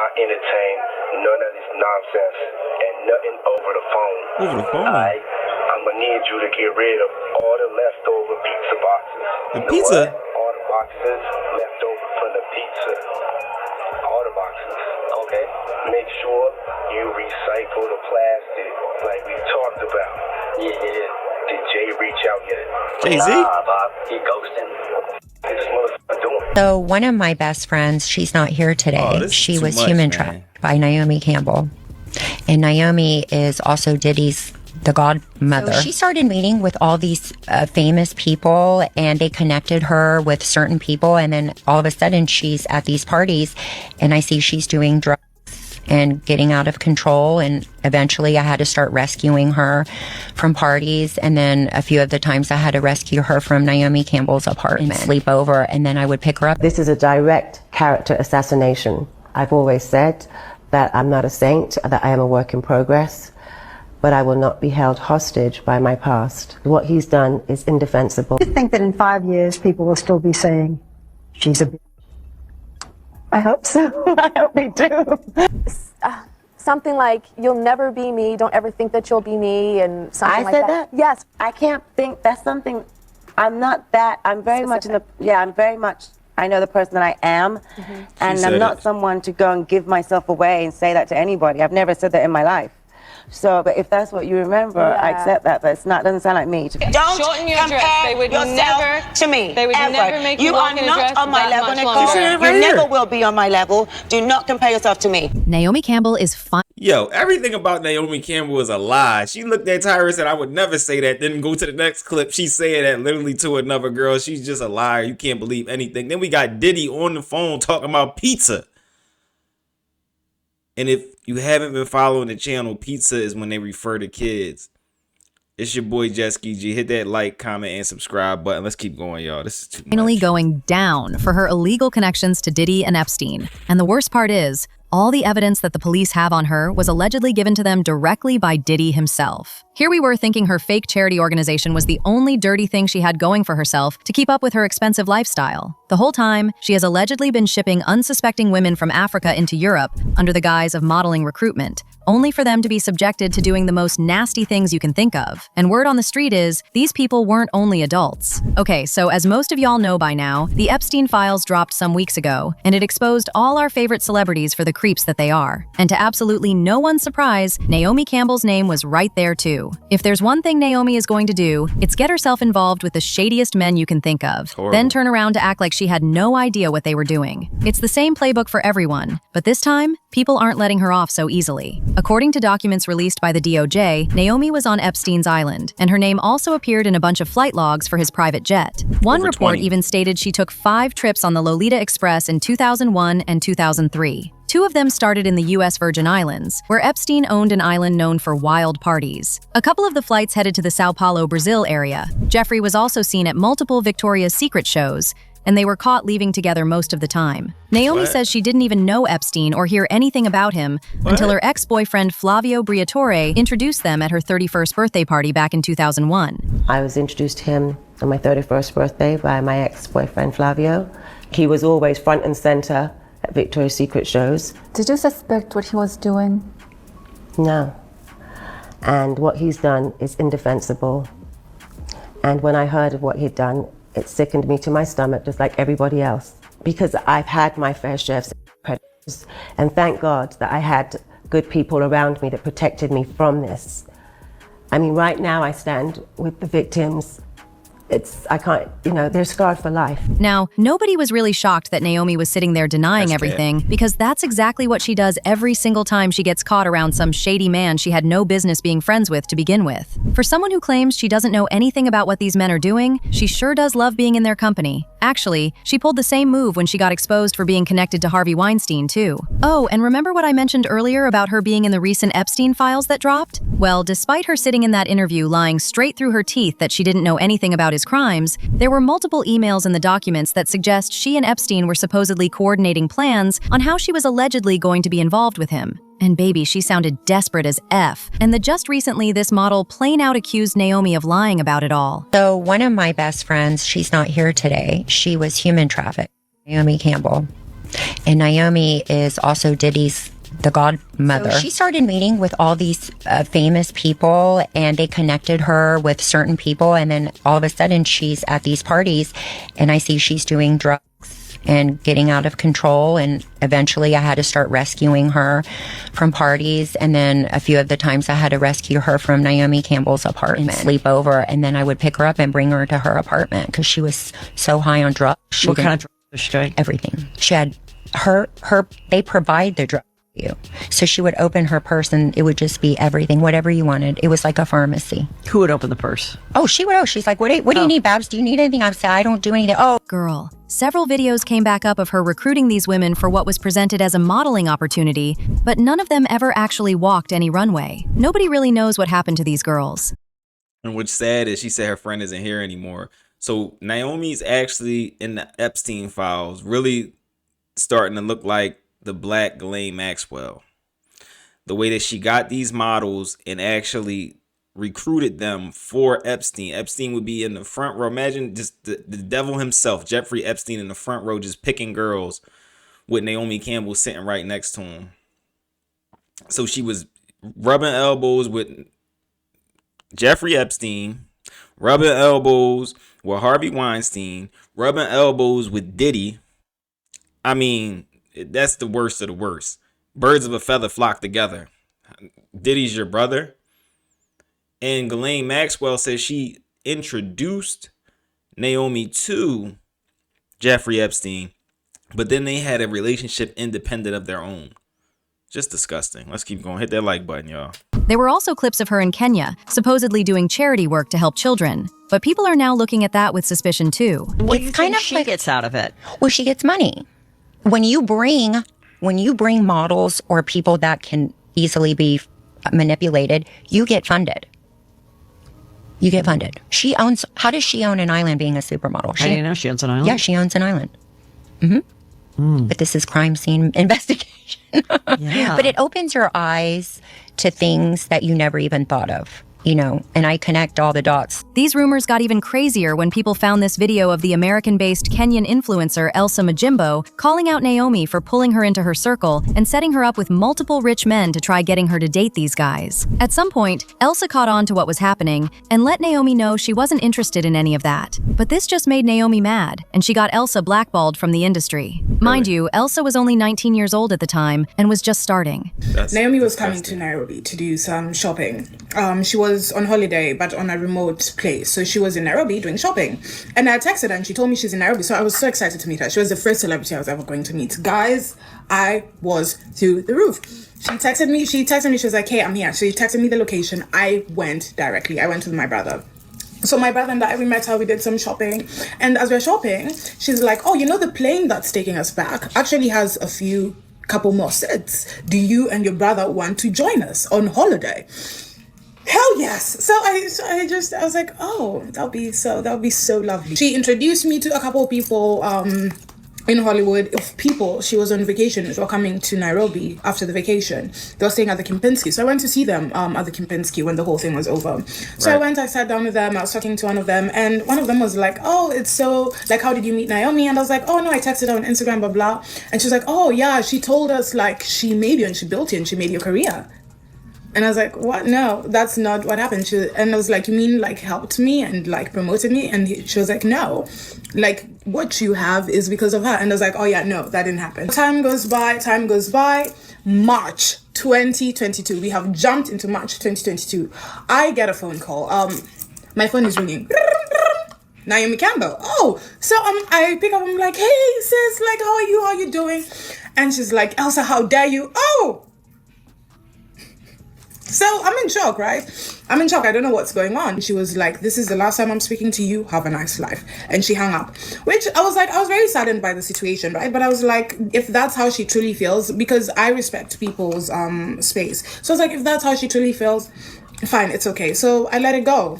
not entertain none of this nonsense and nothing over the phone. Over the phone? Alright? I'm gonna need you to get rid of all the leftover pizza boxes. The pizza? All the boxes left over from the pizza. All the boxes, okay? Make sure you recycle the plastic like we talked about. Yeah. Did Jay reach out yet? Jay-Z? Nah, Bob. He ghosting. This motherfucker doing. So one of my best friends, she's not here today. She was human trafficked by Naomi Campbell. And Naomi is also Diddy's the godmother. So she started meeting with all these famous people, and they connected her with certain people. And then all of a sudden she's at these parties, and I see she's doing drugs and getting out of control. And eventually I had to start rescuing her from parties. And then a few of the times I had to rescue her from Naomi Campbell's apartment, sleep over, and then I would pick her up. This is a direct character assassination. I've always said that I'm not a saint, that I am a work in progress, but I will not be held hostage by my past. What he's done is indefensible. I think that in 5 years people will still be saying, she's a bitch. I hope so. I hope they do. Something like, you'll never be me, don't ever think that you'll be me, and something like that. I said that? Yes. I can't think, that's something, I'm not that, I'm very much in the, I'm very much, I know the person that I am, and I'm not someone to go and give myself away and say that to anybody. I've never said that in my life. So, but if that's what you remember, I accept that, but it's not, doesn't sound like me. Don't shorten your dress. They would never to me. They would never make you walk in a dress on my level, Nicole. You never will be on my level. Do not compare yourself to me. Naomi Campbell is fine. Yo, everything about Naomi Campbell is a lie. She looked at Tyra and said, I would never say that. Then go to the next clip. She's saying that literally to another girl. She's just a liar. You can't believe anything. Then we got Diddy on the phone talking about pizza. And if you haven't been following the channel, pizza is when they refer to kids. It's your boy Jesky G. Hit that like, comment, and subscribe button. Let's keep going, y'all. This is too much. Finally going down for her illegal connections to Diddy and Epstein. And the worst part is, all the evidence that the police have on her was allegedly given to them directly by Diddy himself. Here we were thinking her fake charity organization was the only dirty thing she had going for herself to keep up with her expensive lifestyle. The whole time, she has allegedly been shipping unsuspecting women from Africa into Europe under the guise of modeling recruitment, only for them to be subjected to doing the most nasty things you can think of. And word on the street is, these people weren't only adults. Okay, so as most of y'all know by now, the Epstein Files dropped some weeks ago, and it exposed all our favorite celebrities for the creeps that they are. And to absolutely no one's surprise, Naomi Campbell's name was right there too. If there's one thing Naomi is going to do, it's get herself involved with the shadiest men you can think of, then turn around to act like she had no idea what they were doing. It's the same playbook for everyone, but this time, people aren't letting her off so easily. According to documents released by the DOJ, Naomi was on Epstein's island, and her name also appeared in a bunch of flight logs for his private jet. One report even stated she took 5 trips on the Lolita Express in 2001 and 2003. 2 of them started in the U.S. Virgin Islands, where Epstein owned an island known for wild parties. A couple of the flights headed to the Sao Paulo, Brazil area. Jeffrey was also seen at multiple Victoria's Secret shows, and they were caught leaving together most of the time. Naomi says she didn't even know Epstein or hear anything about him until her ex-boyfriend Flavio Briatore introduced them at her 31st birthday party back in 2001. I was introduced to him on my 31st birthday by my ex-boyfriend Flavio. He was always front and center at Victoria's Secret shows. Did you suspect what he was doing? No. And what he's done is indefensible. And when I heard of what he'd done, it sickened me to my stomach, just like everybody else. Because I've had my fair share of predators, and thank God that I had good people around me that protected me from this. I mean, right now I stand with the victims. I can't, they're scarred for life. Now, nobody was really shocked that Naomi was sitting there denying everything, because that's exactly what she does every single time she gets caught around some shady man she had no business being friends with to begin with. For someone who claims she doesn't know anything about what these men are doing, she sure does love being in their company. Actually, she pulled the same move when she got exposed for being connected to Harvey Weinstein, too. Oh, and remember what I mentioned earlier about her being in the recent Epstein Files that dropped? Well, despite her sitting in that interview lying straight through her teeth that she didn't know anything about his crimes, there were multiple emails in the documents that suggest she and Epstein were supposedly coordinating plans on how she was allegedly going to be involved with him. And baby, she sounded desperate as F. And just recently, this model plain out accused Naomi of lying about it all. So one of my best friends, she's not here today. She was human trafficked, Naomi Campbell. And Naomi is also Diddy's the godmother. So she started meeting with all these famous people, and they connected her with certain people. And then all of a sudden she's at these parties, and I see she's doing drugs and getting out of control. And eventually I had to start rescuing her from parties. And then a few of the times I had to rescue her from Naomi Campbell's apartment, sleep over. And then I would pick her up and bring her to her apartment because she was so high on drugs. What kind of drugs was she doing? Everything. She had they provide the drugs. You. So she would open her purse and it would just be everything, whatever you wanted. It was like a pharmacy. Who would open the purse? Oh, she would. Oh, she's like, what do you need, Babs? Do you need anything? I said, I don't do anything. Oh, girl. Several videos came back up of her recruiting these women for what was presented as a modeling opportunity, but none of them ever actually walked any runway. Nobody really knows what happened to these girls. And what's sad is she said her friend isn't here anymore. So Naomi's actually in the Epstein Files, really starting to look like the black Ghislaine Maxwell. The way that she got these models and actually recruited them for Epstein. Epstein would be in the front row. Imagine just the devil himself, Jeffrey Epstein, in the front row just picking girls with Naomi Campbell sitting right next to him. So she was rubbing elbows with Jeffrey Epstein, rubbing elbows with Harvey Weinstein, rubbing elbows with Diddy. I mean, that's the worst of the worst. Birds of a feather flock together. Diddy's your brother. And Ghislaine Maxwell says she introduced Naomi to Jeffrey Epstein, but then they had a relationship independent of their own. Just disgusting. Let's keep going. Hit that like button, y'all. There were also clips of her in Kenya, supposedly doing charity work to help children. But people are now looking at that with suspicion too. What do you think she gets out of it? Well, she gets money. When you bring models or people that can easily be manipulated, you get funded. You get funded. She owns. How does she own an island being a supermodel? How do you know she owns an island? Yeah, she owns an island. But this is crime scene investigation. Yeah. But it opens your eyes to things that you never even thought of. You know, and I connect all the dots. These rumors got even crazier when people found this video of the American-based Kenyan influencer Elsa Majimbo calling out Naomi for pulling her into her circle and setting her up with multiple rich men to try getting her to date these guys. At some point, Elsa caught on to what was happening and let Naomi know she wasn't interested in any of that. But this just made Naomi mad, and she got Elsa blackballed from the industry. Mind you, Elsa was only 19 years old at the time and was just starting. Naomi was coming to Nairobi to do some shopping. She was on holiday, but on a remote place. So she was in Nairobi doing shopping. And I texted her and she told me she's in Nairobi. So I was so excited to meet her. She was the first celebrity I was ever going to meet. Guys, I was through the roof. She texted me, she was like, hey, I'm here. She texted me the location. I went directly. I went with my brother. So my brother and I, we met her, we did some shopping. And as we're shopping, she's like, oh, you know, the plane that's taking us back actually has a couple more seats. Do you and your brother want to join us on holiday? Hell yes. So I was like, oh, that'll be so lovely. She introduced me to a couple of people in Hollywood, of people. She was on vacation. They were coming to Nairobi after the vacation. They were staying at the Kempinski. So I went to see them at the Kempinski when the whole thing was over. So I sat down with them. I was talking to one of them. And one of them was like, oh, it's so, like, how did you meet Naomi? And I was like, oh, no, I texted her on Instagram, blah, blah. And she was like, oh, yeah, she told us, like, she made you and she built you and she made your career. And I was like, what? No, that's not what happened. And I was like, you mean like helped me and like promoted me? And she was like, no, like what you have is because of her. And I was like, oh yeah, no, that didn't happen. Time goes by. March 2022. We have jumped into March 2022. I get a phone call. My phone is ringing. Naomi Campbell. Oh, so I pick up. I'm like, hey sis, like how are you? How are you doing? And she's like, Elsa, how dare you? Oh. So I'm in shock, right? I'm in shock. I don't know what's going on. She was like, this is the last time I'm speaking to you. Have a nice life. And she hung up, which I was very saddened by the situation, right? But I was like, if that's how she truly feels, because I respect people's space. So I was like, if that's how she truly feels, fine, it's okay. So I let it go.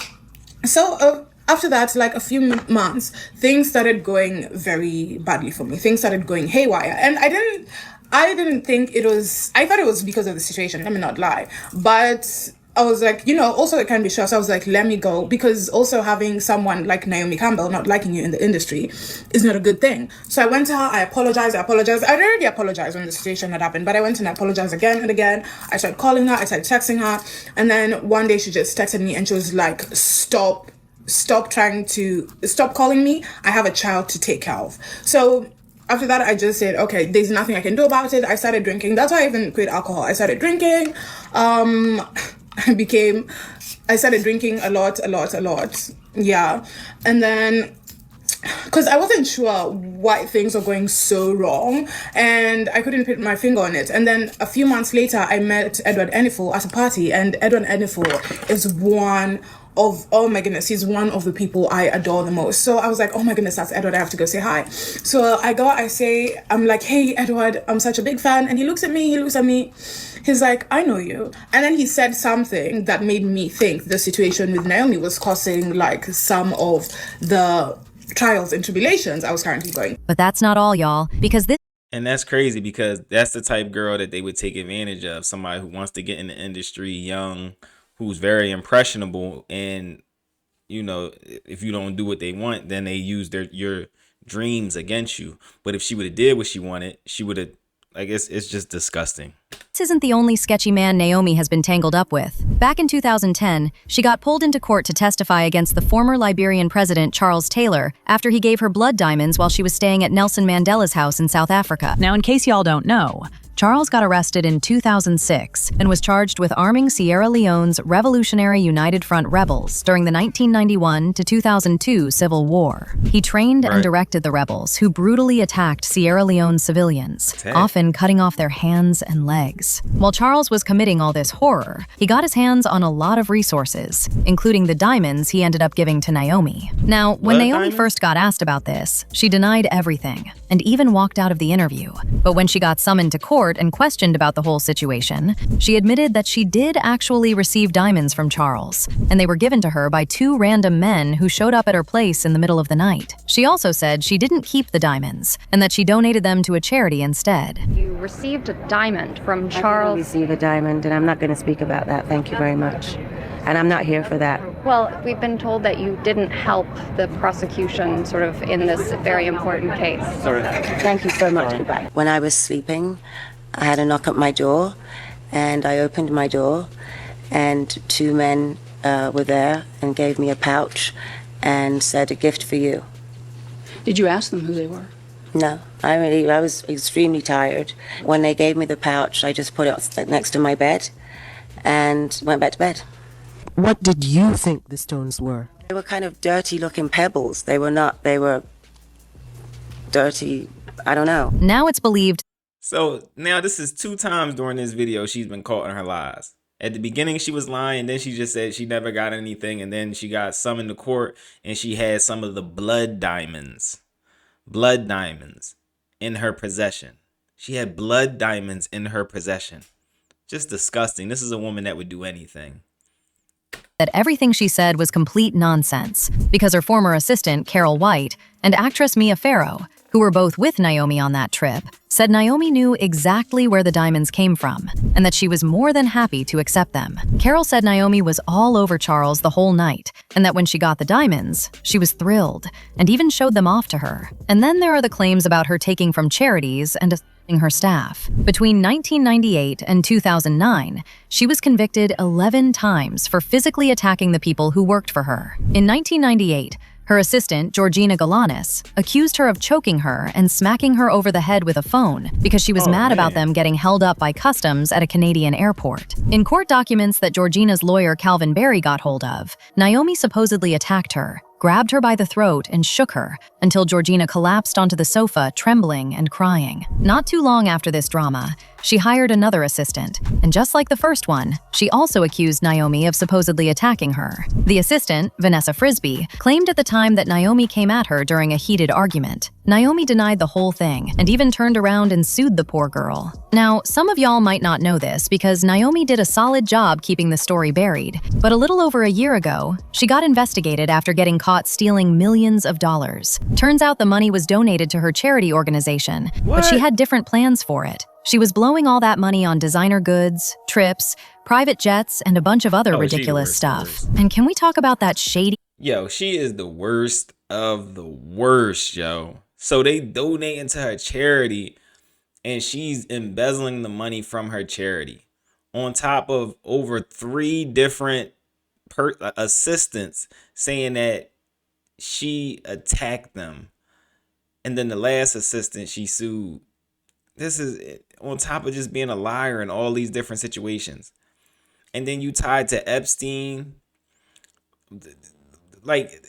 So after that, like a few months, things started going very badly for me. Things started going haywire. And I didn't think it was, I thought it was because of the situation, let me not lie. But I was like, you know, also it can be stress. I was like, let me go, because also having someone like Naomi Campbell not liking you in the industry is not a good thing. So I went to her, I apologized. I'd already apologized when the situation had happened, but I went and I apologized again and again. I started calling her, I started texting her, and then one day she just texted me and she was like, stop calling me. I have a child to take care of. So after that, I just said, okay, there's nothing I can do about it. I started drinking. That's why I even quit alcohol. I started drinking. I started drinking a lot. Yeah. And then, because I wasn't sure why things were going so wrong and I couldn't put my finger on it. And then a few months later, I met Edward Enninful at a party, and Edward Enninful is oh my goodness, he's one of the people I adore the most. So I was like, oh my goodness, that's Edward, I have to go say hi. So I'm like, hey, Edward, I'm such a big fan. And he looks at me, he's like, I know you. And then he said something that made me think the situation with Naomi was causing like some of the trials and tribulations I was currently going. But that's not all, y'all, because this. And that's crazy, because that's the type of girl that they would take advantage of. Somebody who wants to get in the industry young, who's very impressionable, and you know, if you don't do what they want, then they use your dreams against you. But if she would have did what she wanted, she would have, I guess it's just disgusting. This isn't the only sketchy man Naomi has been tangled up with. Back in 2010, she got pulled into court to testify against the former Liberian president Charles Taylor after he gave her blood diamonds while she was staying at Nelson Mandela's house in South Africa. Now, in case y'all don't know, Charles got arrested in 2006 and was charged with arming Sierra Leone's Revolutionary United Front rebels during the 1991 to 2002 Civil War. He trained and directed the rebels, who brutally attacked Sierra Leone civilians, often cutting off their hands and legs. While Charles was committing all this horror, he got his hands on a lot of resources, including the diamonds he ended up giving to Naomi. Now, when Naomi first got asked about this, she denied everything and even walked out of the interview. But when she got summoned to court and questioned about the whole situation, she admitted that she did actually receive diamonds from Charles, and they were given to her by two random men who showed up at her place in the middle of the night. She also said she didn't keep the diamonds and that she donated them to a charity instead. You received a diamond from Charles. I didn't receive a diamond, and I'm not going to speak about that. Thank you very much. And I'm not here for that. Well, we've been told that you didn't help the prosecution sort of in this very important case. Sorry. Thank you so much. Goodbye. When I was sleeping, I had a knock at my door, and I opened my door, and two men were there and gave me a pouch and said, "A gift for you." Did you ask them who they were? No, I was extremely tired. When they gave me the pouch, I just put it next to my bed and went back to bed. What did you think the stones were? They were kind of dirty looking pebbles. They were dirty, I don't know. Now it's believed. So now this is 2 times during this video she's been caught in her lies. At the beginning she was lying, then she just said she never got anything, and then she got summoned to court and she had some of the blood diamonds in her possession. She had blood diamonds in her possession. Just disgusting. This is a woman that would do anything. That everything she said was complete nonsense because her former assistant, Carol White, and actress Mia Farrow, who were both with Naomi on that trip, said Naomi knew exactly where the diamonds came from and that she was more than happy to accept them. Carol said Naomi was all over Charles the whole night and that when she got the diamonds, she was thrilled and even showed them off to her. And then there are the claims about her taking from charities and her staff. Between 1998 and 2009, she was convicted 11 times for physically attacking the people who worked for her. In 1998, her assistant, Georgina Galanis, accused her of choking her and smacking her over the head with a phone because she was mad about them getting held up by customs at a Canadian airport. In court documents that Georgina's lawyer Calvin Barry got hold of, Naomi supposedly attacked her, grabbed her by the throat, and shook her until Georgina collapsed onto the sofa, trembling and crying. Not too long after this drama, she hired another assistant, and just like the first one, she also accused Naomi of supposedly attacking her. The assistant, Vanessa Frisbee, claimed at the time that Naomi came at her during a heated argument. Naomi denied the whole thing and even turned around and sued the poor girl. Now, some of y'all might not know this because Naomi did a solid job keeping the story buried, but a little over a year ago, she got investigated after getting caught stealing millions of dollars. Turns out the money was donated to her charity organization, but she had different plans for it. She was blowing all that money on designer goods, trips, private jets, and a bunch of other ridiculous stuff. And can we talk about that shady? Yo, she is the worst of the worst, yo. So they donate into her charity, and she's embezzling the money from her charity, on top of over 3 different assistants saying that she attacked them. And then the last assistant she sued. This is on top of just being a liar in all these different situations. And then you tied to Epstein. Like,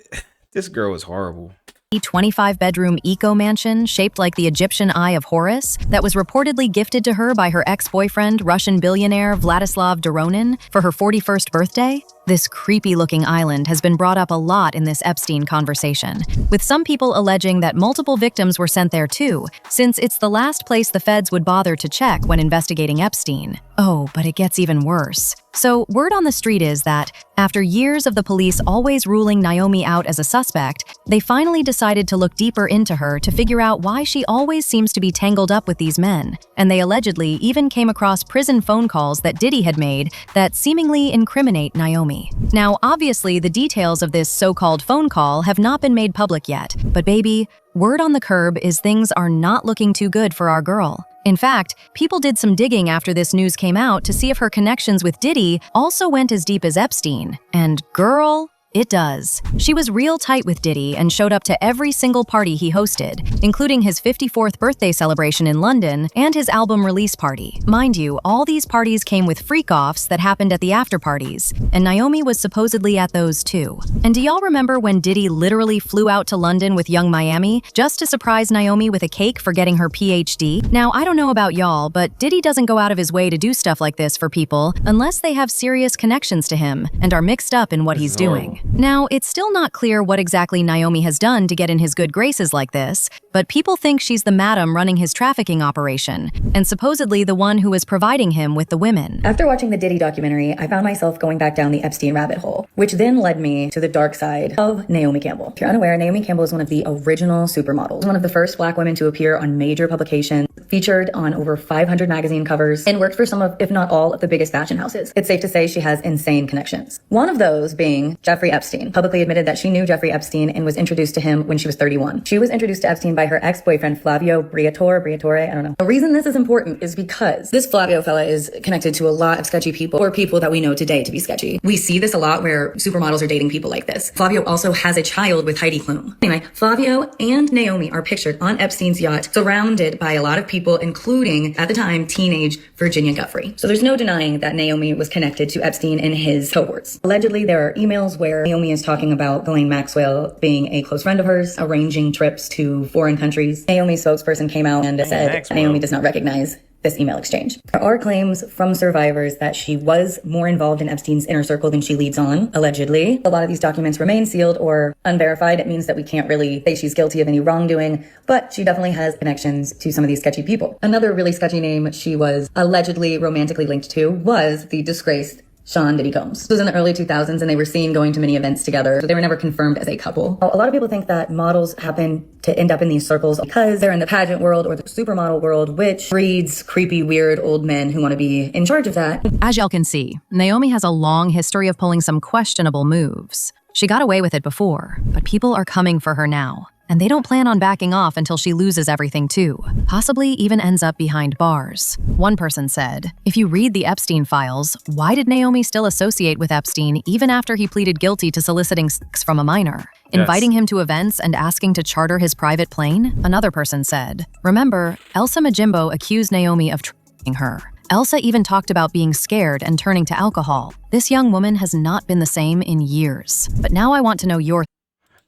this girl is horrible. 25-bedroom eco-mansion shaped like the Egyptian Eye of Horus that was reportedly gifted to her by her ex-boyfriend, Russian billionaire Vladislav Doronin, for her 41st birthday? This creepy-looking island has been brought up a lot in this Epstein conversation, with some people alleging that multiple victims were sent there too, since it's the last place the feds would bother to check when investigating Epstein. Oh, but it gets even worse. So, word on the street is that, after years of the police always ruling Naomi out as a suspect, they finally decided to look deeper into her to figure out why she always seems to be tangled up with these men, and they allegedly even came across prison phone calls that Diddy had made that seemingly incriminate Naomi. Now, obviously, the details of this so-called phone call have not been made public yet, but baby, word on the curb is things are not looking too good for our girl. In fact, people did some digging after this news came out to see if her connections with Diddy also went as deep as Epstein. And girl, it does. She was real tight with Diddy and showed up to every single party he hosted, including his 54th birthday celebration in London and his album release party. Mind you, all these parties came with freak-offs that happened at the after-parties, and Naomi was supposedly at those too. And do y'all remember when Diddy literally flew out to London with Young Miami just to surprise Naomi with a cake for getting her PhD? Now, I don't know about y'all, but Diddy doesn't go out of his way to do stuff like this for people unless they have serious connections to him and are mixed up in what he's doing. Now, it's still not clear what exactly Naomi has done to get in his good graces like this, but people think she's the madam running his trafficking operation, and supposedly the one who is providing him with the women. After watching the Diddy documentary, I found myself going back down the Epstein rabbit hole, which then led me to the dark side of Naomi Campbell. If you're unaware, Naomi Campbell is one of the original supermodels, one of the first Black women to appear on major publications, featured on over 500 magazine covers, and worked for some of, if not all, of the biggest fashion houses. It's safe to say she has insane connections. One of those being Jeffrey Epstein, publicly admitted that she knew Jeffrey Epstein and was introduced to him when she was 31. She was introduced to Epstein by her ex-boyfriend Flavio Briatore, I don't know. The reason this is important is because this Flavio fella is connected to a lot of sketchy people, or people that we know today to be sketchy. We see this a lot where supermodels are dating people like this. Flavio also has a child with Heidi Klum. Anyway, Flavio and Naomi are pictured on Epstein's yacht, surrounded by a lot of people, including, at the time, teenage Virginia Giuffre. So there's no denying that Naomi was connected to Epstein and his cohorts. Allegedly, there are emails where Naomi is talking about Ghislaine Maxwell being a close friend of hers, arranging trips to foreign countries. Naomi's spokesperson came out and said Naomi does not recognize this email exchange. There are claims from survivors that she was more involved in Epstein's inner circle than she leads on, allegedly. A lot of these documents remain sealed or unverified. It means that we can't really say she's guilty of any wrongdoing, but she definitely has connections to some of these sketchy people. Another really sketchy name she was allegedly romantically linked to was the disgraced Sean Diddy Combs. This was in the early 2000s, and they were seen going to many events together. So they were never confirmed as a couple. A lot of people think that models happen to end up in these circles because they're in the pageant world or the supermodel world, which breeds creepy, weird old men who want to be in charge of that. As y'all can see, Naomi has a long history of pulling some questionable moves. She got away with it before, but people are coming for her now. And they don't plan on backing off until she loses everything too, possibly even ends up behind bars. One person said, if you read the Epstein files, why did Naomi still associate with Epstein even after he pleaded guilty to soliciting sex from a minor? Inviting him to events and asking to charter his private plane? Another person said, remember, Elsa Majimbo accused Naomi of trafficking her. Elsa even talked about being scared and turning to alcohol. This young woman has not been the same in years. But now I want to know your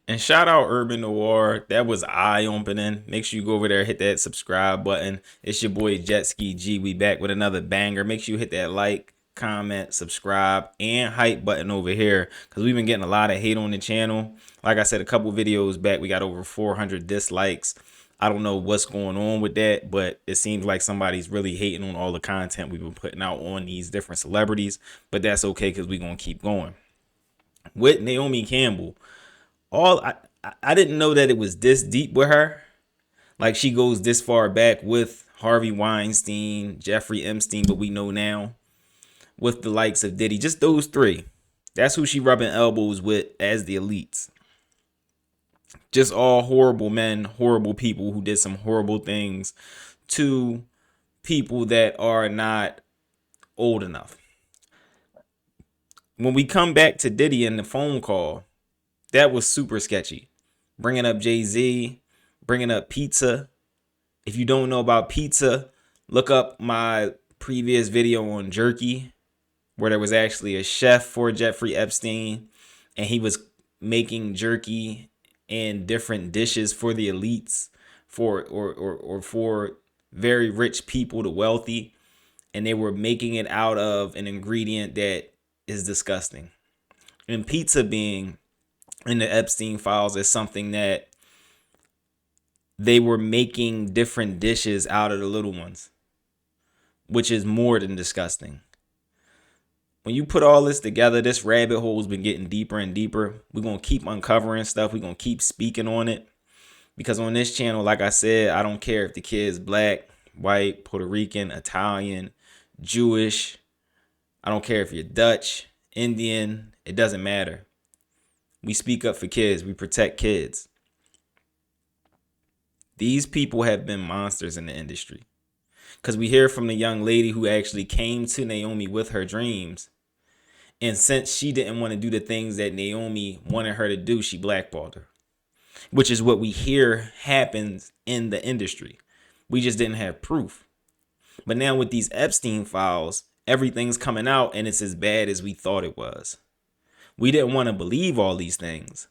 And shout out Urban Noir. That was eye-opening. Make sure you go over there, hit that subscribe button. It's your boy Jet Ski G. We back with another banger. Make sure you hit that like, comment, subscribe, and hype button over here, because we've been getting a lot of hate on the channel. Like I said, a couple videos back, we got over 400 dislikes. I don't know what's going on with that, but it seems like somebody's really hating on all the content we've been putting out on these different celebrities. But that's okay, because we're going to keep going. With Naomi Campbell, I didn't know that it was this deep with her. Like, she goes this far back with Harvey Weinstein, Jeffrey Epstein, but we know now, with the likes of Diddy. Just those three. That's who she rubbing elbows with as the elites. Just all horrible men, horrible people who did some horrible things to people that are not old enough. When we come back to Diddy and the phone call, that was super sketchy. Bringing up Jay-Z, bringing up pizza. If you don't know about pizza, look up my previous video on jerky, where there was actually a chef for Jeffrey Epstein, and he was making jerky and different dishes for the elites, for for very rich people, the wealthy, and they were making it out of an ingredient that is disgusting. And pizza being in the Epstein files is something that they were making different dishes out of the little ones, which is more than disgusting. When you put all this together, this rabbit hole has been getting deeper and deeper. We're going to keep uncovering stuff. We're going to keep speaking on it. Because on this channel, like I said, I don't care if the kid's black, white, Puerto Rican, Italian, Jewish. I don't care if you're Dutch, Indian. It doesn't matter. We speak up for kids. We protect kids. These people have been monsters in the industry. Because we hear from the young lady who actually came to Naomi with her dreams. And since she didn't want to do the things that Naomi wanted her to do, she blackballed her. Which is what we hear happens in the industry. We just didn't have proof. But now with these Epstein files, everything's coming out and it's as bad as we thought it was. We didn't want to believe all these things,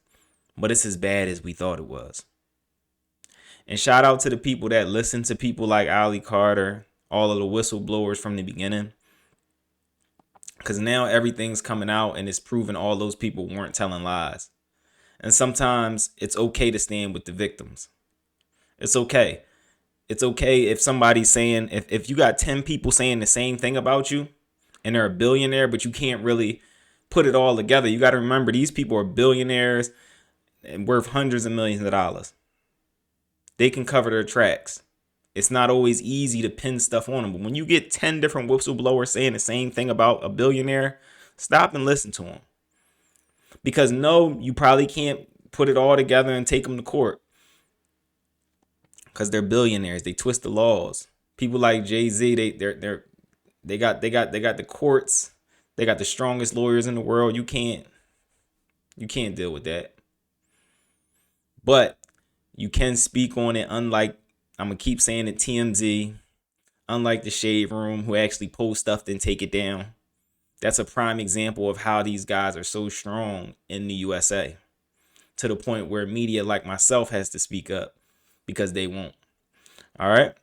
but it's as bad as we thought it was. And shout out to the people that listen to people like Ali Carter, all of the whistleblowers from the beginning. Because now everything's coming out and it's proven all those people weren't telling lies. And sometimes it's okay to stand with the victims. It's okay. It's okay if somebody's saying, if you got 10 people saying the same thing about you and they're a billionaire, but you can't really put it all together. You got to remember, these people are billionaires and worth hundreds of millions of dollars. They can cover their tracks. It's not always easy to pin stuff on them. But when you get 10 different whistleblowers saying the same thing about a billionaire, stop and listen to them. Because no, you probably can't put it all together and take them to court. Because they're billionaires. They twist the laws. People like Jay-Z, they got the courts. They got the strongest lawyers in the world. You can't deal with that. But you can speak on it, unlike, I'm going to keep saying it, TMZ, unlike the Shade Room, who actually post stuff and take it down. That's a prime example of how these guys are so strong in the USA, to the point where media like myself has to speak up because they won't. All right.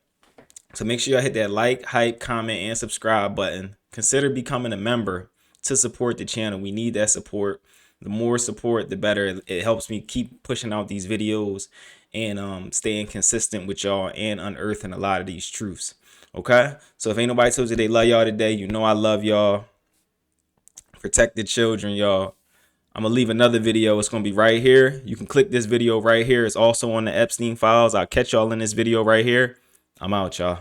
So make sure y'all hit that like, hype, comment, and subscribe button. Consider becoming a member to support the channel. We need that support. The more support, the better. It helps me keep pushing out these videos and staying consistent with y'all and unearthing a lot of these truths. Okay? So if ain't nobody told you they love y'all today, you know I love y'all. Protect the children, y'all. I'm going to leave another video. It's going to be right here. You can click this video right here. It's also on the Epstein files. I'll catch y'all in this video right here. I'm out, y'all.